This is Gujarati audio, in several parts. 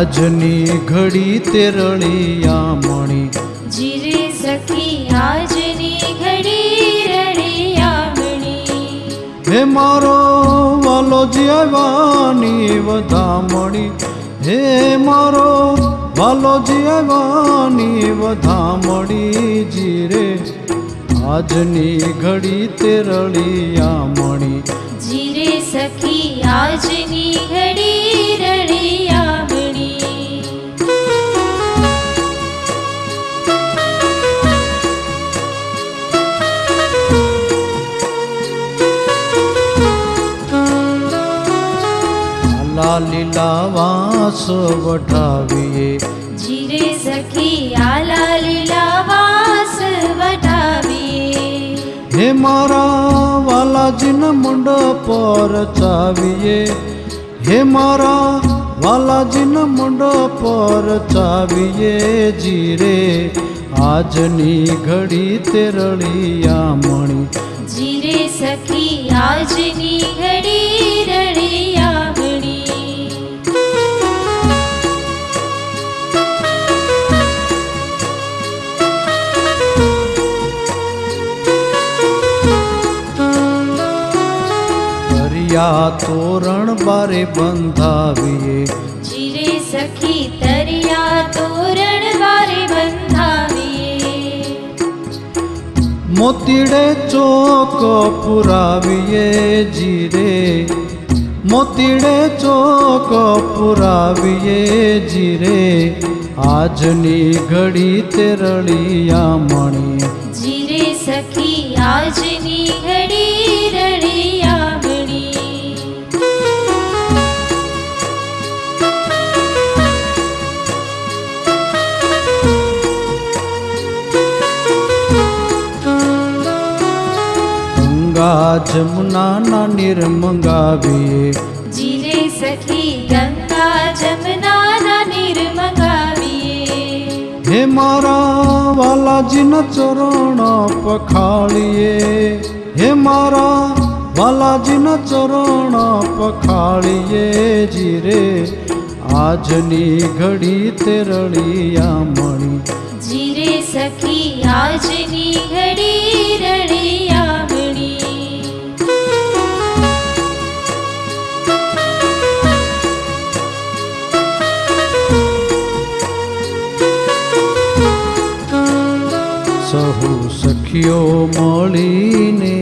આજની ઘડી તે રળિયામણી જીરે સખી આજની ઘડી રળિયામણી હે મારો વાલો જીવાની વધામણી હે મારો વાલો જીવાની વધામણી જીરે આજની ઘડી તે રળિયામણી જીરે સખી આજની ઘડી રળિયામણી લીલા વાસ વઢાવીએ જીરે સખી આલા લીલા વાસ વઢાવીએ હે મારા વાલાજીના મંડપ પર ચાવીએ હે મારા વાલાજીના મંડપ પર ચાવીએ જીરે આજની ઘડી તે રળિયામણી જીરે સખી આજની ઘડી રળિયામણી તોરણ બારે બંધાવીએ જીરે સખી તરિયા તોરણ બારે બંધાવીએ મોતીડે ચોક પુરાવીએ જીરે મોતીડે ચોક પુરાવીએ જીરે આજની ઘડી તે રળિયામણી જીરે સખી આજની ઘડી રળિયામણી ગંગા જમુનાના નીર મંગાવીએ જીરે સખી ગંગા જમનાના નીર મંગાવીએ હે મારા વાલાજીના ચરણ પખાળીએ હે મારા વાલાજીના ચરણ પખાળીએ જીરે આજની ઘડી તે રળિયામણી જીરે સખી આજની ઘડી રળિયામણી સહુ સખીઓ મળીને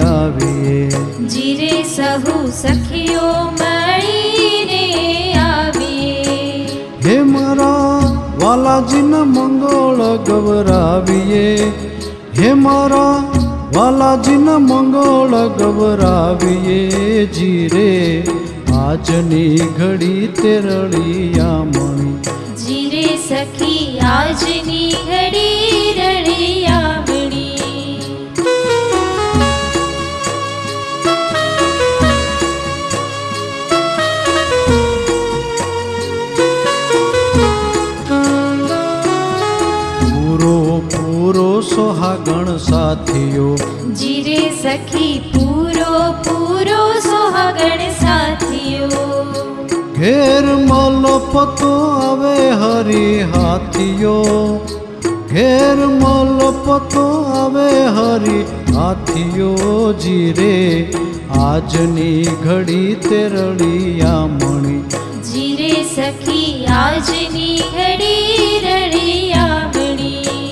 આવીએ જીરે સહુ સખીઓ મળીને આવીએ હે મારા વાલાજીના મંગળ ગવરાવીએ હે મારા વાલાજીના મંગળ ગવરાવીએ જીરે આજની ઘડી તે રળિયામણી જીરે સખી આજની ઘડી રળિયામણી પૂરો સોહાગણ સાથીઓ જીરે સખી પૂરો સોહાગણ સાથીઓ ઘેર મલપતો આવે હરી હાથીઓ ઘેર મલપતો આવે હરી હાથીઓ જીરે આજની ઘડી તે રળિયામણી જીરે સખી આજની ઘડી રળિયામણી